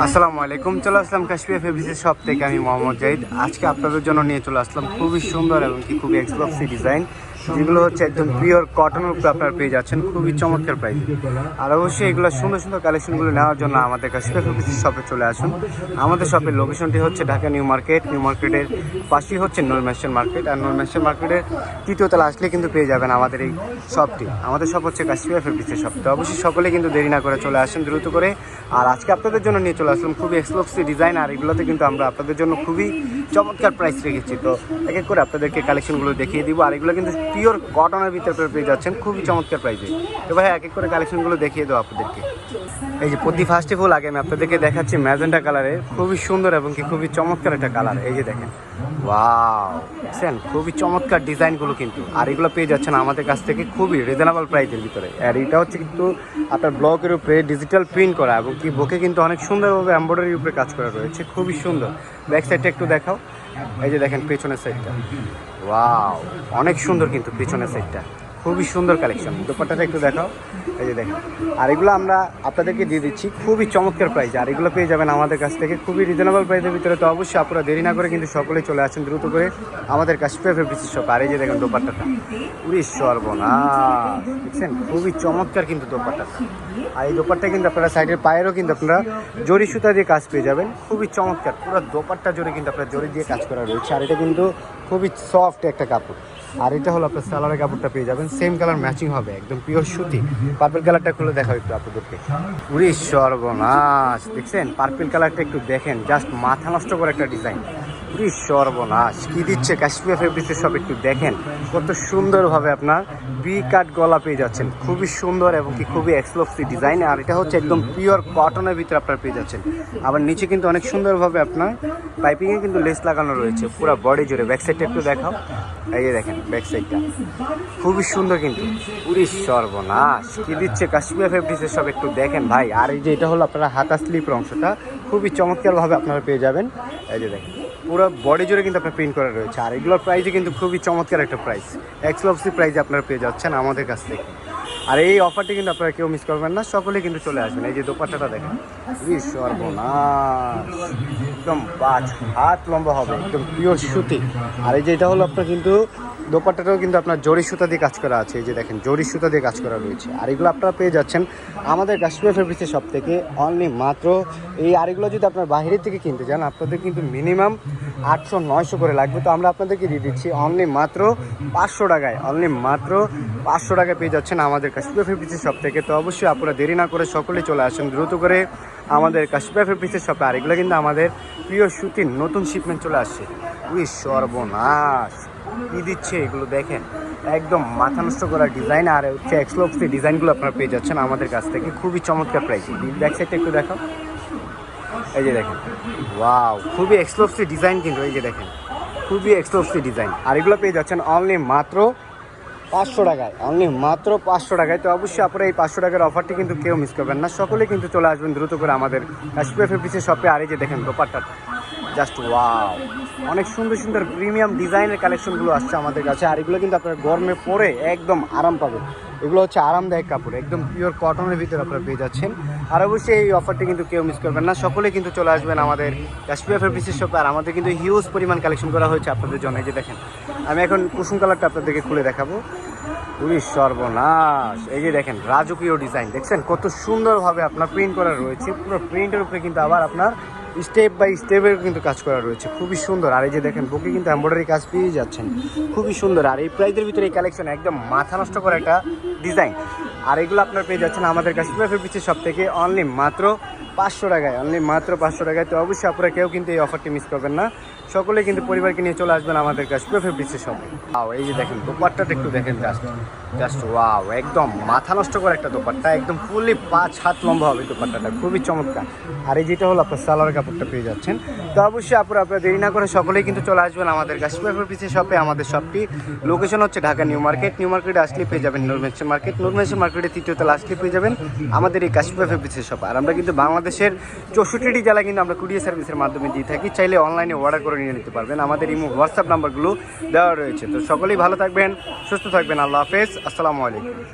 আসসালামু আলাইকুম। চলে আসলাম কাশ্মীর ফেব্রিক্সের শপ থেকে। আমি মোহাম্মদ জাহিদ। আজকে আপনাদের জন্য নিয়ে চলে আসলাম খুবই সুন্দর এবং কি খুবই এক্সক্লুসিভ ডিজাইন, যেগুলো হচ্ছে একদম পিওর কটনের উপরে আপনারা পেয়ে যাচ্ছেন খুবই চমৎকার প্রাইস। আর অবশ্যই এগুলো সুন্দর সুন্দর কালেকশনগুলো নেওয়ার জন্য আমাদের কাশ্মীর ফেব্রিক্সের শপে চলে আসুন। আমাদের শপের লোকেশনটি হচ্ছে ঢাকা নিউ মার্কেট। নিউ মার্কেটের পাশেই হচ্ছে নূর মেশিন মার্কেট। আর নূর মেশিন মার্কেটের তৃতীয় তলা আসলে কিন্তু পেয়ে যাবেন আমাদের এই শপটি। আমাদের শপ হচ্ছে কাশ্মীর ফেব্রিক্সের শপ। তো অবশ্যই সকলে কিন্তু দেরি না করে চলে আসেন দ্রুত করে। আর আজকে আপনাদের জন্য নিয়ে চলে আসলাম খুবই এক্সক্লুসিভ ডিজাইন, আর এগুলোতে কিন্তু আমরা আপনাদের জন্য খুবই চমৎকার প্রাইস রেখেছি। তো এক এক করে আপনাদেরকে কালেকশনগুলো দেখিয়ে দিব। আর এগুলো কিন্তু পিওর কটনের ভিতরে পেয়ে যাচ্ছেন খুবই চমৎকার প্রাইসে। তো ভাই এক এক করে কালেকশনগুলো দেখিয়ে দেবো আপনাদেরকে। এই যে প্রতি ফার্স্ট অফ অল আগে আমি আপনাদেরকে দেখাচ্ছি ম্যাজেন্টা কালারে, খুবই সুন্দর এবং কি খুবই চমৎকার একটা কালার। এই যে দেখেন, ওয়াও, দেখছেন খুবই চমৎকার ডিজাইনগুলো কিন্তু। আর এগুলো পেয়ে যাচ্ছেন আমাদের কাছ থেকে খুবই রিজনেবল প্রাইসের ভিতরে। আর এটা হচ্ছে কিন্তু আপনার ব্লকের উপরে ডিজিটাল প্রিন্ট করা এবং কি বুকে কিন্তু অনেক সুন্দরভাবে এমব্রয়ডারির উপরে কাজ করা রয়েছে, খুবই সুন্দর। ব্যাক সাইডটা একটু দেখাও। এই যে দেখেন পেছনের সাইডটা, ওয়াও, অনেক সুন্দর কিন্তু পেছনের সাইডটা, খুবই সুন্দর কালেকশন। দোপাট্টাটা একটু দেখাও। এই যে দেখেন, আর এগুলো আমরা আপনাদেরকে দিয়ে দিচ্ছি খুবই চমৎকার প্রাইসে। আর এগুলো পেয়ে যাবেন আমাদের কাছ থেকে খুবই রিজনেবল প্রাইসের ভিতরে। তো অবশ্যই আপনারা দেরি না করে কিন্তু সকলেই চলে আসেন দ্রুত করে আমাদের কাশ্মীর ফেব্রিক্স শপ। আর এই যে দেখেন দোপাট্টাটা, পুরি সর্বনাশ, দেখছেন খুবই চমৎকার কিন্তু দোপাট্টাটা। আর এই দোপাট্টা কিন্তু আপনারা সাইডের পায়েরও কিন্তু আপনারা জরি সুতা দিয়ে কাজ পেয়ে যাবেন, খুবই চমৎকার। পুরো দোপাট্টা জরি কিন্তু আপনার জরি দিয়ে কাজ করা রয়েছে। আর এটা কিন্তু খুবই সফট একটা কাপড়। আর এটা হলো আপনার সালোয়ারের কাপড়টা পেয়ে যাবেন, সেম কালার ম্যাচিং হবে, একদম পিওর সুতি। পার্পল কালারটা খুলে দেখাও একটু আপনাদেরকে। পুরি সর্বনাশ, দেখছেন পার্পল কালারটা একটু দেখেন, জাস্ট মাথা নষ্ট করে একটা ডিজাইন। পুরি সর্বনাশ, কি দিচ্ছে কাশ্মীর ফেব্রিক্সের সব একটু দেখেন, কত সুন্দরভাবে আপনার বি কাট গলা পেয়ে যাচ্ছেন, খুবই সুন্দর এবং কি খুবই এক্সক্লুসিভ ডিজাইন। আর এটা হচ্ছে একদম পিওর কটনের ভিতরে আপনারা পেয়ে যাচ্ছেন। আবার নিচে কিন্তু অনেক সুন্দরভাবে আপনার পাইপিংয়ে কিন্তু লেস লাগানো রয়েছে পুরো বডি জুড়ে। ব্যাক সাইডটা একটু দেখাও। এই যে দেখেন ব্যাক সাইডটা খুবই সুন্দর কিন্তু। পুরি সর্বনাশ, কি দিচ্ছে কাশ্মীর ফেব্রিক্সের সব একটু দেখেন ভাই। আর এই যে এটা হলো আপনারা হাতা স্লিপের অংশটা, খুবই চমৎকারভাবে আপনারা পেয়ে যাবেন। এই যে দেখেন পুরো বডি জুড়ে কিন্তু আপনার প্রিন্ট করা রয়েছে। আর এগুলোর প্রাইসে কিন্তু খুবই চমৎকার একটা প্রাইস, এক্সক্লুসিভ প্রাইসে আপনারা পেয়ে যাচ্ছেন আমাদের কাছ থেকে। আর এই অফারটি কিন্তু আপনারা কেউ মিস করবেন না, সকলেই কিন্তু চলে আসবেন। এই যে দোপাট্টাটা দেখেন, পুরি সর্বনাশ, একদম 5 হাত লম্বা হবে, একদম পিওর সুতি। আর এই যে এটা হলো আপনার কিন্তু দোপাট্টাটাও কিন্তু আপনার জরি সুতা দিয়ে কাজ করা আছে। এই যে দেখেন জরি সুতা দিয়ে কাজ করা রয়েছে। আর এগুলো আপনারা পেয়ে যাচ্ছেন আমাদের কাশ্মীর ফেব্রিক্সের শপ থেকে অনলি মাত্র এই। আর এগুলো যদি আপনার বাইরের থেকে কিনতে যান আপনাদের কিন্তু মিনিমাম 800-900 করে লাগবে। তো আমরা আপনাদেরকে দিয়ে দিচ্ছি অনলি মাত্র 500 টাকায়, অনলি মাত্র 500 টাকায় পেয়ে যাচ্ছেন আমাদের কাশ্মীর ফেব্রিক্সের শপ থেকে। তো অবশ্যই আপনারা দেরি না করে সকলেই চলে আসেন দ্রুত করে আমাদের কাশ্মীর ফেব্রিক্সের শপে। আর এগুলো কিন্তু আমাদের প্রিয় সুতির নতুন শিপমেন্ট চলে আসছে। উই সর্বনাশ, কি দিচ্ছে এগুলো দেখেন, একদম মাথা নষ্ট করা ডিজাইন। আর হচ্ছে এক্সক্লুসিভ ডিজাইনগুলো আপনারা পেয়ে যাচ্ছেন আমাদের কাছ থেকে খুবই চমৎকার প্রাইসে। ব্যাক সাইডটা একটু দেখাও। এই যে দেখেন, ওয়াও, খুবই এক্সক্লুসিভ ডিজাইন কিন্তু। এই যে দেখেন খুবই এক্সক্লুসিভ ডিজাইন। আর এগুলো পেয়ে যাচ্ছেন অনলি মাত্র 500 টাকায়, অনলি মাত্র 500 টাকায়। তো অবশ্যই আপনারা এই 500 টাকার অফারটি কিন্তু কেউ মিস করবেন না, সকলে কিন্তু চলে আসবেন দ্রুত করে আমাদের কাশ্মীর ফেব্রিক্সের শপে। আর এই যে দেখেন দোপাট্টাটা, জাস্ট ওয়াও, অনেক সুন্দর সুন্দর প্রিমিয়াম ডিজাইনের কালেকশনগুলো আসছে আমাদের কাছে। আর এগুলো কিন্তু আপনারা গরমে পরে একদম আরাম পাবেন। এগুলো হচ্ছে আরামদায়ক কাপড়, একদম পিওর কটনের ভিতরে আপনারা পেয়ে যাচ্ছেন। আর অবশ্যই এই অফারটি কিন্তু কেউ মিস করবেন না, সকলে কিন্তু চলে আসবেন আমাদের কাশ্মীর ফেব্রিক্সের শপে। আর আমাদের কিন্তু হিউজ পরিমাণ কালেকশন করা হয়েছে আপনাদের জন্য। এই যে দেখেন, আমি এখন কুসুম কালারটা আপনাদেরকে খুলে দেখাবো। পুরি সর্বনাশ, এই যে দেখেন রাজকীয় ডিজাইন, দেখছেন কত সুন্দরভাবে আপনার প্রিন্ট করা রয়েছে। পুরো প্রিন্টের উপরে কিন্তু আবার আপনার স্টেপ বাই স্টেপের কিন্তু কাজ করা রয়েছে, খুবই সুন্দর। আর এই যে দেখেন বুকে কিন্তু এমব্রয়ডারি কাজ পেয়ে যাচ্ছেন, খুবই সুন্দর। আর এই প্রাইসের ভিতরে এই কালেকশন একদম মাথা নষ্ট করা একটা ডিজাইন। আর এগুলো আপনার পেয়ে যাচ্ছেন আমাদের কাশ্মীর ফেব্রিক্সের শপ থেকে অনলি মাত্র 500 টাকায়, অনলি মাত্র 500 টাকায়। তো অবশ্যই আপনারা কেউ কিন্তু এই অফারটি মিস করবেন না, সকলে কিন্তু পরিবারকে নিয়ে চলে আসবেন আমাদের কাশ্মীর ফেব্রিক্সের শপে। ওয়াও, এই যে দেখেন দোপাট্টাটা একটু দেখেন, জাস্ট ওয়াও, একদম মাথা নষ্ট করে একটা দোপাট্টা, একদম ফুললি 5 হাত লম্বা হবে দোপাট্টাটা, খুবই চমৎকার। আর এই যেটা হলো আপনার সালোয়ার কাপড়টা পেয়ে যাচ্ছেন। তো অবশ্যই আপনারা দেরি না করে সকলেই কিন্তু চলে আসবেন আমাদের কাশ্মীর ফেব্রিক্সের শপে। আমাদের শপটি লোকেশন হচ্ছে ঢাকা নিউ মার্কেট। নিউ মার্কেটে আসলে পেয়ে যাবেন নূর মেশিন মার্কেট। নূর মেশিন মার্কেটের তৃতীয় তলা আসলে পেয়ে যাবেন আমাদের এই কাশ্মীর ফেব্রিক্সের শপ। আর আমরা কিন্তু বাংলাদেশের 64টি জেলা কিন্তু আমরা কুরিয়ার সার্ভিসের মাধ্যমে দিয়ে থাকি, চাইলে অনলাইনে অর্ডার করে নিয়ে নিতে পারবেন। আমাদের ইমো হোয়াটসঅ্যাপ নাম্বারগুলো দেওয়া রয়েছে। তো সকলেই ভালো থাকবেন, সুস্থ থাকবেন। আল্লাহ হাফেজ, আসসালামু আলাইকুম।